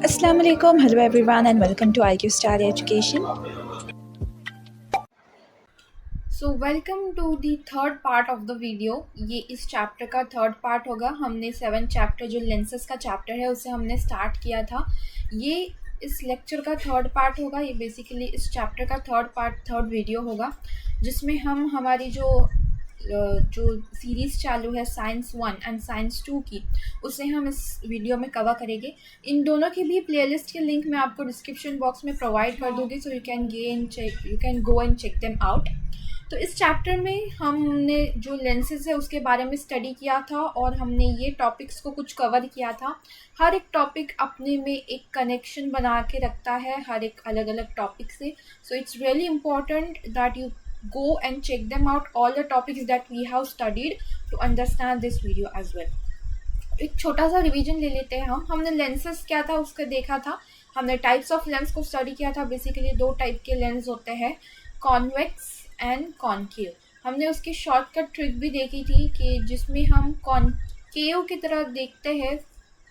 Assalamu alaikum, hello everyone and welcome to IQ Star Education. So welcome to the third part of the video. ये इस chapter का third part होगा। हमने 7 chapter जो lenses का chapter है उसे हमने स्टार्ट किया था। ये इस लेक्चर का थर्ड पार्ट होगा। ये बेसिकली इस चैप्टर का थर्ड वीडियो होगा, जिसमें हम हमारी जो सीरीज़ चालू है साइंस 1 एंड साइंस 2 की, उसे हम इस वीडियो में कवर करेंगे। इन दोनों की भी प्लेलिस्ट के लिंक मैं आपको डिस्क्रिप्शन बॉक्स में प्रोवाइड कर दूँगी, so you can go and check them out. तो इस चैप्टर में हमने जो लेंसेज है उसके बारे में स्टडी किया था और हमने ये टॉपिक्स को कुछ कवर किया था। हर एक टॉपिक अपने में एक कनेक्शन बना के रखता है हर एक अलग अलग टॉपिक से। So it's really important that you go and check them out, all the topics that we have studied, to understand this video as well। एक छोटा सा रिवीजन ले लेते हैं। हमने लेंसेज क्या था उसका देखा था। हमने टाइप्स ऑफ लेंस को स्टडी किया था। बेसिकली 2 टाइप के लेंस होते हैं, कॉन्वेक्स एंड कॉनकेव। हमने उसकी शॉर्टकट ट्रिक भी देखी थी कि जिसमें हम कॉनकेव की तरह देखते हैं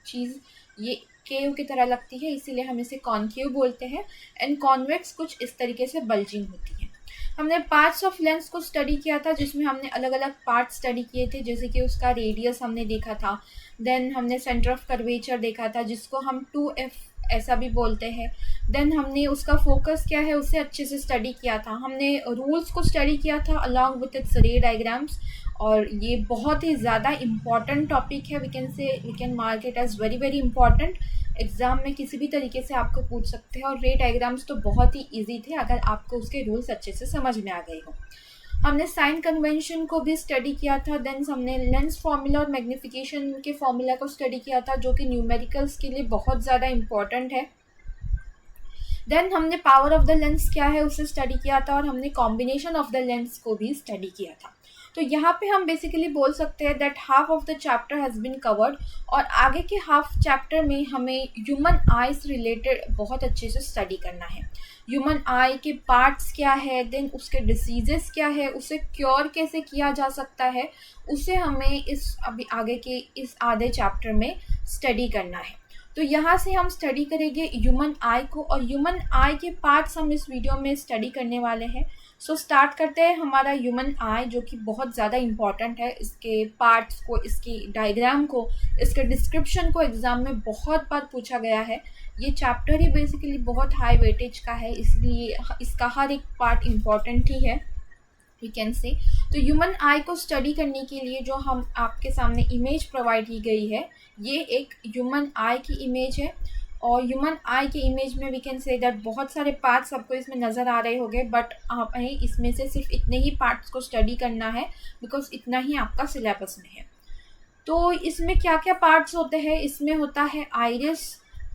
चीज़, ये केव की तरह लगती है इसीलिए हम इसे कॉनकेव बोलते हैं, एंड कॉन्वेक्स कुछ इस तरीके से बल्जिंग होती है। हमने पार्ट्स ऑफ लेंस को स्टडी किया था, जिसमें हमने अलग अलग पार्ट स्टडी किए थे, जैसे कि उसका रेडियस हमने देखा था। देन हमने सेंटर ऑफ कर्वेचर देखा था, जिसको हम 2f ऐसा भी बोलते हैं। देन हमने उसका फोकस क्या है उसे अच्छे से स्टडी किया था। हमने रूल्स को स्टडी किया था along with its ray diagrams, और ये बहुत ही ज़्यादा इम्पॉर्टेंट टॉपिक है। We can mark it as very very important. Exam में किसी भी तरीके से आपको पूछ सकते हैं, और रे डायग्राम्स तो बहुत ही ईजी थे अगर आपको उसके रूल्स अच्छे से समझ में आ गए हो। हमने साइन कन्वेंशन को भी स्टडी किया था। देन हमने लेंस फार्मूला और मैग्नीफिकेशन के फार्मूला को स्टडी किया था, जो कि न्यूमेरिकल्स के लिए बहुत ज़्यादा इम्पॉर्टेंट है। देन हमने पावर ऑफ द लेंस क्या है उसे स्टडी किया था, और हमने कॉम्बिनेशन ऑफ द लेंस को भी स्टडी किया था। तो यहाँ पे हम बेसिकली बोल सकते हैं that half of the chapter has been covered, और आगे के हाफ चैप्टर में हमें ह्यूमन आई से रिलेटेड बहुत अच्छे से स्टडी करना है। ह्यूमन आई के पार्ट्स क्या है, देन उसके डिसीजेस क्या है, उसे क्योर कैसे किया जा सकता है, उसे हमें अभी आगे के इस आधे चैप्टर में स्टडी करना है। तो यहाँ से हम स्टडी करेंगे ह्यूमन आई को, और ह्यूमन आई के पार्ट्स हम इस वीडियो में स्टडी करने वाले हैं। सो स्टार्ट करते हैं हमारा ह्यूमन आई, जो कि बहुत ज़्यादा इम्पॉर्टेंट है। इसके पार्ट्स को, इसकी डायग्राम को, इसके डिस्क्रिप्शन को एग्ज़ाम में बहुत बार पूछा गया है। ये चैप्टर ही बेसिकली बहुत हाई वेटेज का है, इसलिए इसका हर एक पार्ट इम्पॉर्टेंट ही है, वी कैन से। तो ह्यूमन आई को स्टडी करने के लिए जो हम आपके सामने इमेज प्रोवाइड की गई है, ये एक ह्यूमन आई की इमेज है। और ह्यूमन आई की इमेज में वी कैन से दैट बहुत सारे पार्ट्स आपको इसमें नज़र आ रहे होंगे, बट हमें इसमें से सिर्फ इतने ही पार्ट्स को स्टडी करना है, बिकॉज इतना ही आपका सिलेबस में है। तो इसमें क्या क्या पार्ट्स होते हैं, इसमें होता है आइरिस,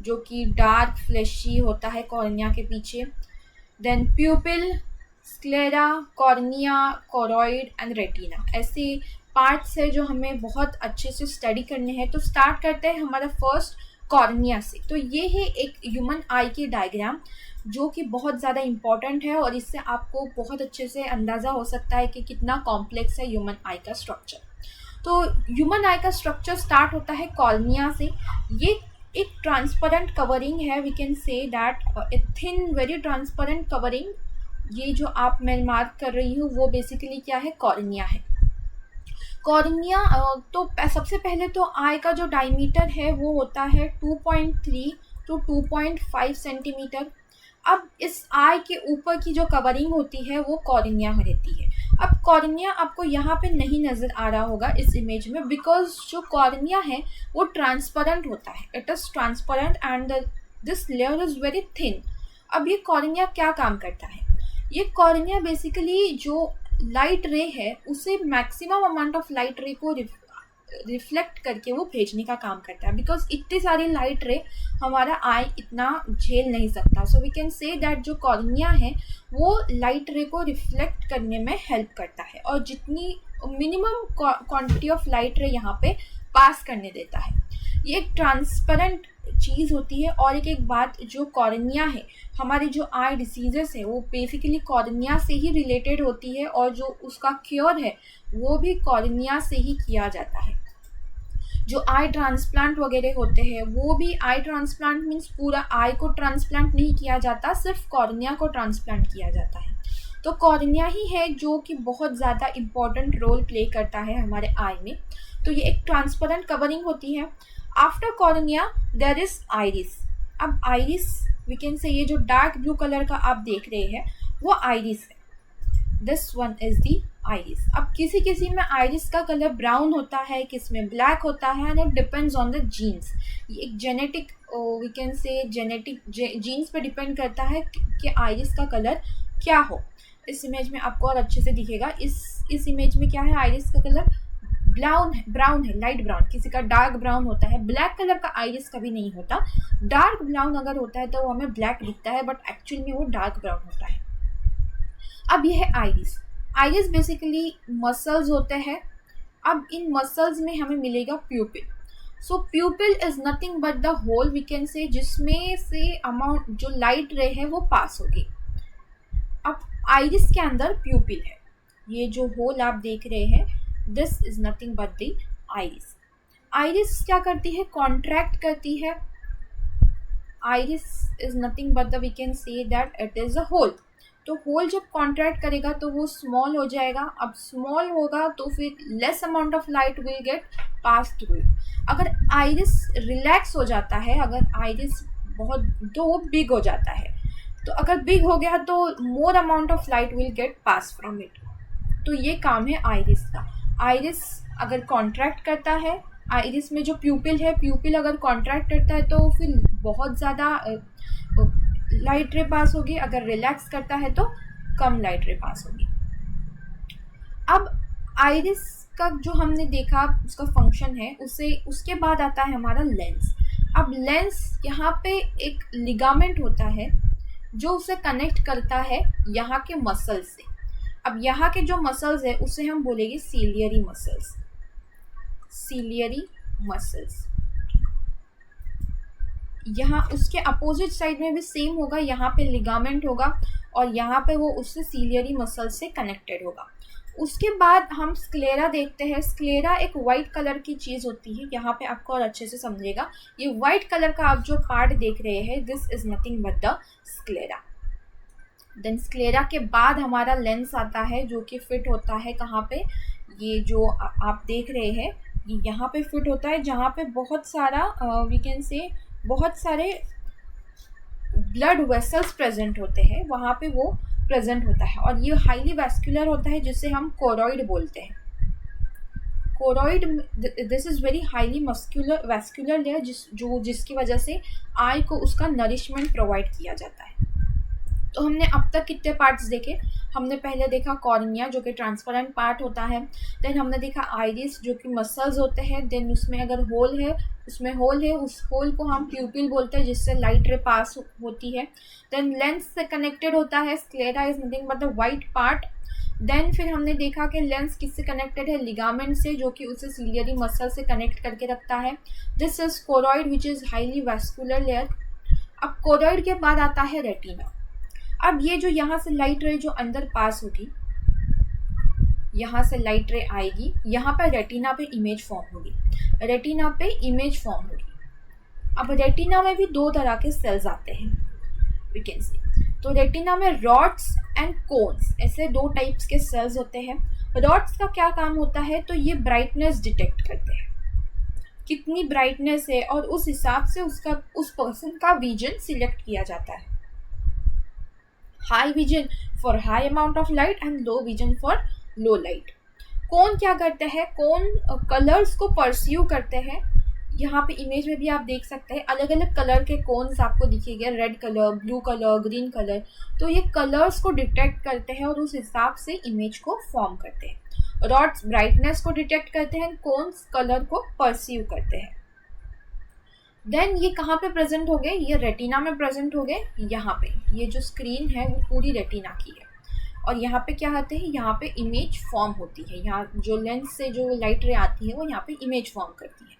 जो कि डार्क फ्लैशी होता है कॉर्निया के पीछे। Then pupil, sclera, cornea, choroid and retina, ऐसे पार्ट्स है जो हमें बहुत अच्छे से स्टडी करने हैं। तो स्टार्ट करते हैं हमारा फर्स्ट कॉर्निया से। तो ये है एक ह्यूमन आई की डायग्राम, जो कि बहुत ज़्यादा इम्पॉर्टेंट है, और इससे आपको बहुत अच्छे से अंदाज़ा हो सकता है कि कितना कॉम्प्लेक्स है ह्यूमन आई का स्ट्रक्चर। तो ह्यूमन आई का स्ट्रक्चर स्टार्ट होता है कॉर्निया से। ये एक ट्रांसपेरेंट कवरिंग है, we can say that a thin very transparent covering. ये जो मैं मार्क कर रही हूँ वो बेसिकली क्या है, कॉर्निया है। कॉर्निया तो सबसे पहले तो आई का जो डायमीटर है वो होता है 2.3 टू 2.5 सेंटीमीटर। अब इस आई के ऊपर की जो कवरिंग होती है वो कॉर्निया रहती है। अब कॉर्निया आपको यहाँ पे नहीं नज़र आ रहा होगा इस इमेज में, बिकॉज जो कॉर्निया है वो ट्रांसपेरेंट होता है, it is transparent and this layer is very thin. अब ये कॉर्निया क्या काम करता है, ये कॉर्निया बेसिकली जो लाइट रे है उसे मैक्सिमम अमाउंट ऑफ लाइट रे को रिफ्लेक्ट करके वो भेजने का काम करता है, बिकॉज इतनी सारी लाइट रे हमारा आई इतना झेल नहीं सकता। So we can say that जो कॉर्निया है वो लाइट रे को रिफ्लेक्ट करने में हेल्प करता है, और जितनी मिनिमम क्वांटिटी ऑफ लाइट रे यहाँ पे पास करने देता है। ये एक ट्रांसपेरेंट चीज़ होती है। और एक बात, जो कॉर्निया है, हमारे जो आई डिसीजेस है वो बेसिकली कॉर्निया से ही रिलेटेड होती है, और जो उसका क्योर है वो भी कॉर्निया से ही किया जाता है। जो आई ट्रांसप्लांट वगैरह होते हैं वो भी, आई ट्रांसप्लांट मीन्स पूरा आई को ट्रांसप्लांट नहीं किया जाता, सिर्फ कॉर्निया को ट्रांसप्लांट किया जाता है। तो कॉर्निया ही है जो कि बहुत ज़्यादा इम्पॉर्टेंट रोल प्ले करता है हमारे आई में। तो ये एक ट्रांसपेरेंट कवरिंग होती है। After cornea there is iris. अब आइरिस वी कैन से, ये जो डार्क ब्लू कलर का आप देख रहे हैं वो आइरिस है। This one is the iris. अब किसी किसी में आइरिस का कलर ब्राउन होता है, किस में ब्लैक होता है, and it depends on the genes. ये एक genetic we can say genetic genes पे डिपेंड करता है कि आइरिस का कलर क्या हो। इस इमेज में आपको और अच्छे से दिखेगा। इस इमेज में क्या है, आइरिस का कलर ब्राउन है, लाइट ब्राउन। किसी का डार्क ब्राउन होता है। ब्लैक कलर का आइरिस कभी नहीं होता। डार्क ब्राउन अगर होता है तो वो हमें ब्लैक दिखता है, बट एक्चुअल में वो डार्क ब्राउन होता है। अब ये है आइरिस। आइरिस बेसिकली मसल्स होते हैं। अब इन मसल्स में हमें मिलेगा pupil. So pupil is nothing but the hole we can say, जिसमें से अमाउंट जो लाइट रे है वो पास होगी। अब आइरिस के अंदर प्यूपिल है। ये जो होल आप देख रहे हैं, this is nothing but the iris. Iris क्या करती है, कॉन्ट्रैक्ट करती है। Iris is nothing but the we can say that it is a hole. तो होल जब कॉन्ट्रैक्ट करेगा तो वो स्मॉल हो जाएगा। अब स्मॉल होगा तो फिर less amount of light will get pass through it. अगर आइरिस रिलैक्स हो जाता है, अगर आइरिस बहुत तो बिग हो जाता है, तो अगर बिग हो गया तो more amount of light will get pass from it. तो ये काम है आइरिस का। आइरिस अगर कॉन्ट्रैक्ट करता है, आइरिस में जो प्यूपिल है, प्यूपिल अगर कॉन्ट्रैक्ट करता है तो फिर बहुत ज़्यादा लाइट रे पास होगी। अगर रिलैक्स करता है तो कम लाइट रे पास होगी। अब आइरिस का जो हमने देखा उसका फंक्शन है, उसके बाद आता है हमारा लेंस। अब लेंस, यहाँ पे एक लिगामेंट होता है जो उसे कनेक्ट करता है यहाँ के मसल्स से। अब यहाँ के जो मसल्स है उसे हम बोलेंगे सीलियरी मसल्स। Ciliary muscles. यहाँ उसके अपोजिट साइड में भी सेम होगा, यहाँ पे लिगामेंट होगा और यहाँ पे वो उससे सीलियरी मसल से कनेक्टेड होगा। उसके बाद हम स्क्लेरा देखते हैं। स्क्लेरा एक वाइट कलर की चीज़ होती है। यहाँ पे आपको और अच्छे से समझेगा। ये वाइट कलर का आप जो पार्ट देख रहे हैं, this is nothing but the sclera. Then sclera के बाद हमारा लेंस आता है जो कि फिट होता है कहाँ पे, ये जो आप देख रहे हैं ये यहाँ पे फिट होता है, जहाँ पे बहुत सारा वी कैन से बहुत सारे ब्लड वेसल्स प्रेजेंट होते हैं, वहाँ पे वो प्रेजेंट होता है। और ये हाईली वैस्कुलर होता है जिसे हम कोरॉइड बोलते हैं। Choroid, this is very highly vascular layer जिसकी वजह से आई को उसका नरिशमेंट प्रोवाइड किया जाता है। तो हमने अब तक कितने पार्ट्स देखे, हमने पहले देखा कॉर्निया जो कि ट्रांसपेरेंट पार्ट होता है। देन हमने देखा आइरिस जो कि मसल्स होते हैं। देन उसमें अगर होल है, उसमें होल है, उस होल को हम प्यूपिल बोलते हैं जिससे लाइट रे पास होती है। देन लेंस से कनेक्टेड होता है sclera is nothing but the white part. Then फिर हमने देखा कि लेंस किससे कनेक्टेड है, लिगामेंट से, जो कि उसे सीलियरी मसल से कनेक्ट करके रखता है। This is choroid which is highly vascular layer. अब कोरॉइड के बाद आता है रेटिना। अब ये जो यहाँ से लाइट रे जो अंदर पास होगी, यहाँ से लाइट रे आएगी, यहाँ पर रेटिना पे इमेज फॉर्म होगी। रेटिना पे इमेज फॉर्म होगी। अब रेटिना में भी दो तरह के सेल्स आते हैं वी कैन सी। तो रेटिना में रॉड्स एंड कोन्स, ऐसे दो टाइप्स के सेल्स होते हैं। रॉड्स का क्या काम होता है, तो ये ब्राइटनेस डिटेक्ट करते हैं, कितनी ब्राइटनेस है, और उस हिसाब से उस पर्सन का विजन सिलेक्ट किया जाता है। High vision for high amount of light and low vision for low light. कौन क्या करते हैं, कौन कलर्स को परस्यू करते हैं। यहाँ पे इमेज में भी आप देख सकते हैं अलग अलग कलर के कोन्स आपको दिखेंगे, red colour, blue colour, green colour. तो ये कलर्स को डिटेक्ट करते हैं और उस हिसाब से इमेज को फॉर्म करते हैं। रॉड्स ब्राइटनेस को डिटेक्ट करते हैं, कोन्स कलर को परस्यू करते हैं। देन ये कहाँ पे प्रेजेंट हो गए, ये रेटिना में प्रेजेंट हो गए। यहाँ पे ये जो स्क्रीन है वो पूरी रेटिना की है, और यहाँ पे क्या आते हैं, यहाँ पे इमेज फॉर्म होती है। यहाँ जो लेंस से जो लाइट रे आती है वो यहाँ पे इमेज फॉर्म करती है।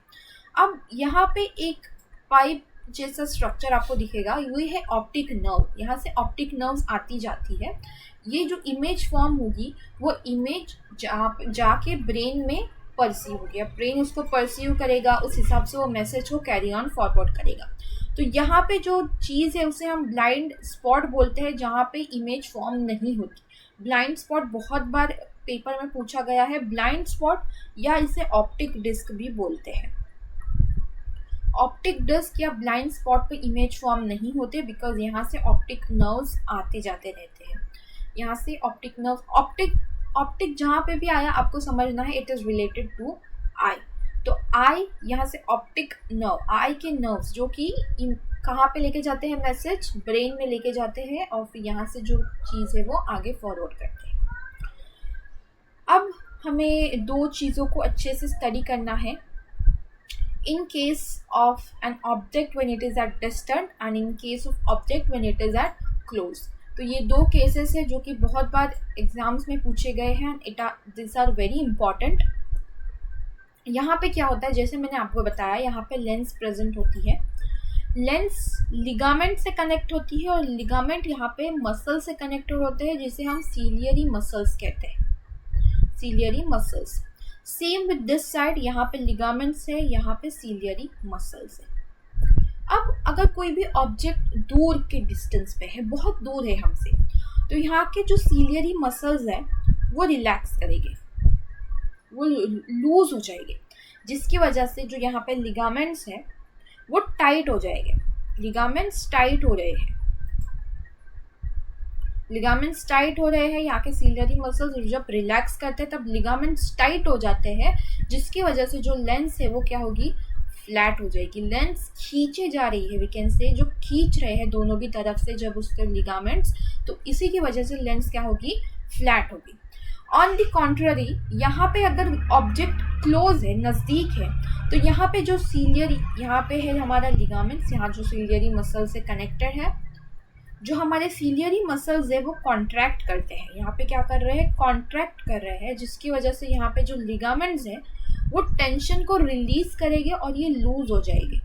अब यहाँ पे एक पाइप जैसा स्ट्रक्चर आपको दिखेगा, ये है ऑप्टिक नर्व। यहाँ से ऑप्टिक नर्व्स आती जाती है। ये जो इमेज फॉर्म होगी वो इमेज जाके ब्रेन में परसीव हो गया, ब्रेन उसको परसीव करेगा, उस हिसाब से वो मैसेज को कैरी ऑन फॉरवर्ड करेगा। तो यहाँ पे जो चीज़ है उसे हम ब्लाइंड स्पॉट बोलते हैं, जहाँ पे इमेज फॉर्म नहीं होती। ब्लाइंड स्पॉट बहुत बार पेपर में पूछा गया है, ब्लाइंड स्पॉट या इसे ऑप्टिक डिस्क भी बोलते हैं। ऑप्टिक डिस्क या ब्लाइंड स्पॉट पे इमेज फॉर्म नहीं होते, बिकॉज यहाँ से ऑप्टिक नर्व्स आते जाते रहते हैं। यहाँ से ऑप्टिक नर्व, ऑप्टिक जहाँ पे भी आया आपको समझना है, इट इज़ रिलेटेड टू आई। तो आई, यहाँ से ऑप्टिक नर्व, आई के नर्व्स जो कि कहाँ पे लेके जाते हैं मैसेज, ब्रेन में लेके जाते हैं, और फिर यहाँ से जो चीज़ है वो आगे फॉरवर्ड करते हैं। अब हमें दो चीज़ों को अच्छे से स्टडी करना है, in case of an object when it is at distant and in case of object when it is at close। तो ये दो केसेस है जो कि बहुत बार एग्जाम्स में पूछे गए हैं, दिस आर वेरी इंपॉर्टेंट। यहाँ पे क्या होता है, जैसे मैंने आपको बताया, यहाँ पे लेंस प्रेजेंट होती है, लेंस लिगामेंट से कनेक्ट होती है और लिगामेंट यहाँ पे मसल से कनेक्टेड होते हैं, जिसे हम सीलियरी मसल्स कहते हैं, ciliary muscles. Same with this side, यहाँ पे लिगामेंट्स है, यहाँ पे सीलियरी मसल्स है। अब अगर कोई भी ऑब्जेक्ट दूर के डिस्टेंस पे है, बहुत दूर है हमसे, तो यहाँ के जो सीलियरी मसल्स है वो रिलैक्स करेंगे, वो लूज हो जाएंगे, जिसकी वजह से जो यहाँ पे लिगामेंट्स है वो टाइट हो जाएंगे। लिगामेंट्स टाइट हो रहे हैं, लिगामेंट्स टाइट हो रहे हैं, यहाँ के सीलियरी मसल्स जब रिलैक्स करते हैं तब लिगामेंट्स टाइट हो जाते हैं, जिसकी वजह से जो लेंस है वो क्या होगी, फ्लैट हो जाएगी। लेंस खींचे जा रही है, वी कैन से, जो खींच रहे हैं दोनों भी तरफ से जब उसके लिगामेंट्स, तो इसी की वजह से लेंस क्या होगी, फ्लैट होगी। ऑन द कॉन्ट्ररी, यहाँ पे अगर ऑब्जेक्ट क्लोज है, नज़दीक है, तो यहाँ पे जो सीलियरी, यहाँ पे है हमारा लिगामेंट्स, यहाँ जो सीलियरी मसल से कनेक्टेड है, जो हमारे सीलियरी मसल्स है वो कॉन्ट्रैक्ट करते हैं, यहाँ पे क्या कर रहे हैं, कॉन्ट्रैक्ट कर रहे हैं, जिसकी वजह से यहाँ पे जो लिगामेंट्स हैं वो टेंशन को रिलीज करेंगे और ये लूज हो जाएंगे,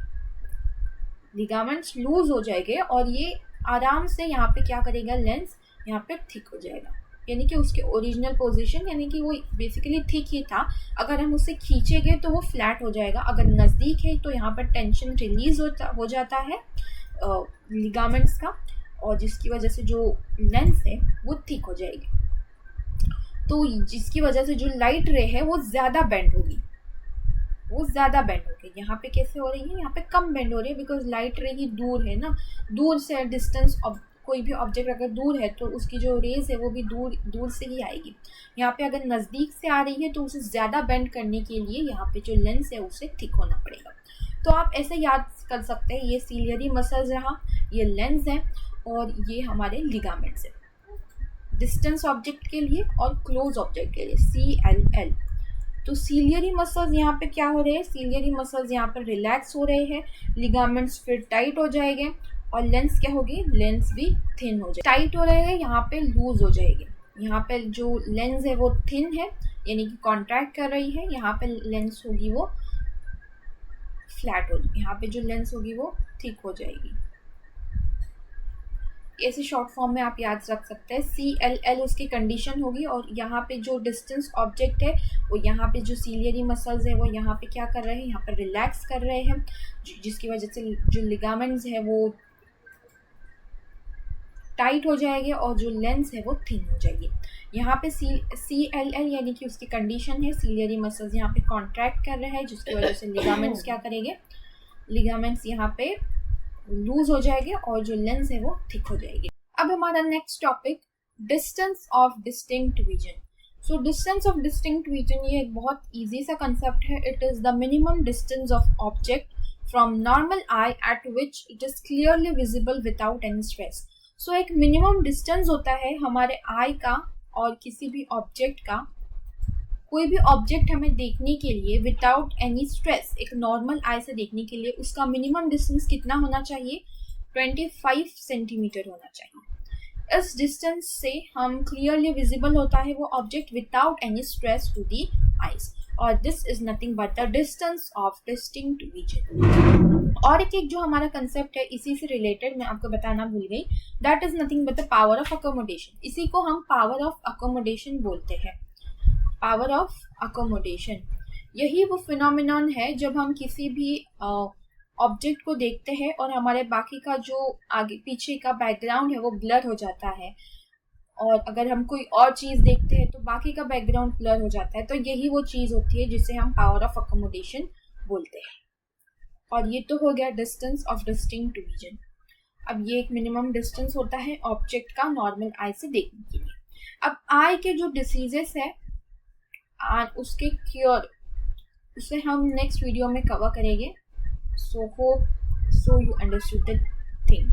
लिगामेंट्स लूज हो जाएंगे और ये आराम से यहाँ पे क्या करेगा, लेंस यहाँ पे थिक हो जाएगा, यानी कि उसके ओरिजिनल पोजीशन, यानी कि वो बेसिकली थिक ही था, अगर हम उसे खींचेंगे तो वो फ्लैट हो जाएगा। अगर नज़दीक है तो यहाँ पर टेंशन रिलीज हो जाता है लिगामेंट्स का, और जिसकी वजह से जो लेंस है वो थिक हो जाएगी, तो जिसकी वजह से जो लाइट रे है वो ज़्यादा बेंड होगी, वो ज़्यादा बेंड होगी। यहाँ पे कैसे हो रही है, यहाँ पे कम बेंड हो रही है, बिकॉज लाइट रे ही दूर है ना, दूर से डिस्टेंस, कोई भी ऑब्जेक्ट अगर दूर है तो उसकी जो रेज है वो भी दूर से ही आएगी। यहाँ पे अगर नज़दीक से आ रही है तो उसे ज़्यादा बेंड करने के लिए यहाँ पे जो लेंस है उसे थिक होना पड़ेगा। तो आप ऐसे याद कर सकते हैं, ये सीलियरी मसल्स रहा, ये लेंस है और ये हमारे लिगामेंट्स है, डिस्टेंस ऑब्जेक्ट के लिए और क्लोज ऑब्जेक्ट के लिए, CLL। तो सीलियरी मसल्स यहाँ पे क्या हो रहे हैं, सीलियरी मसल्स यहाँ पर रिलैक्स हो रहे हैं, लिगामेंट्स फिर टाइट हो जाएंगे और लेंस क्या होगी, लेंस भी थिन हो जाएगी। टाइट हो रहे हैं, यहाँ पे लूज हो जाएगी, यहाँ पे जो लेंस है वो थिन है, यानी कि कॉन्ट्रैक्ट कर रही है, यहाँ पे लेंस होगी वो फ्लैट होगी, यहाँ पे जो लेंस होगी वो थिक हो जाएगी। ऐसे शॉर्ट फॉर्म में आप याद रख सकते हैं, CLL उसकी कंडीशन होगी, और यहाँ पे जो डिस्टेंस ऑब्जेक्ट है वो यहाँ पे जो सीलियरी मसल्स है वो यहाँ पे क्या कर रहे हैं, यहाँ पर रिलैक्स कर रहे हैं, जिसकी वजह से जो लिगामेंट्स है वो टाइट हो जाएंगे और जो लेंस है वो थिन हो जाएगी। यहाँ पे CLL यानी कि उसकी कंडीशन है, सीलियरी मसल्स यहाँ पे कॉन्ट्रैक्ट कर रहे हैं, जिसकी वजह से लिगामेंट्स क्या करेंगे, लिगामेंट्स यहाँ पे लूज हो जाएंगे और जो लेंस है वो थिक हो जाएगी। अब हमारा next topic, distance of distinct vision. So distance of distinct vision ये एक बहुत इजी सा कंसेप्ट है। It is the minimum distance of object from normal eye at which it is clearly visible without any stress. So एक minimum distance होता है हमारे आई का और किसी भी ऑब्जेक्ट का, कोई भी ऑब्जेक्ट हमें देखने के लिए विदाउट एनी स्ट्रेस, एक नॉर्मल आई से देखने के लिए उसका मिनिमम डिस्टेंस कितना होना चाहिए, 25 सेंटीमीटर होना चाहिए। इस डिस्टेंस से हम क्लियरली विजिबल होता है वो object without any stress to the eyes, और this is nothing but the distance of distinct vision. और एक जो हमारा कंसेप्ट है इसी से रिलेटेड मैं आपको बताना भूल गई, that is nothing but the power of accommodation. इसी को हम पावर ऑफ अकोमोडेशन बोलते हैं, पावर ऑफ अकोमोडेशन। यही वो फिनोमिनन है जब हम किसी भी ऑब्जेक्ट को देखते हैं और हमारे बाकी का जो आगे पीछे का बैकग्राउंड है वो ब्लर हो जाता है, और अगर हम कोई और चीज़ देखते हैं तो बाकी का बैकग्राउंड ब्लर हो जाता है। तो यही वो चीज़ होती है जिसे हम पावर ऑफ अकोमोडेशन बोलते हैं। और ये तो हो गया डिस्टेंस ऑफ डिस्टिंक्ट विजन। अब ये एक मिनिमम डिस्टेंस होता है ऑब्जेक्ट का नॉर्मल आई से देखने के लिए। अब आई के जो डिसीजेस है उसके क्योर उसे हम नेक्स्ट वीडियो में कवर करेंगे। So hope so you understood the thing.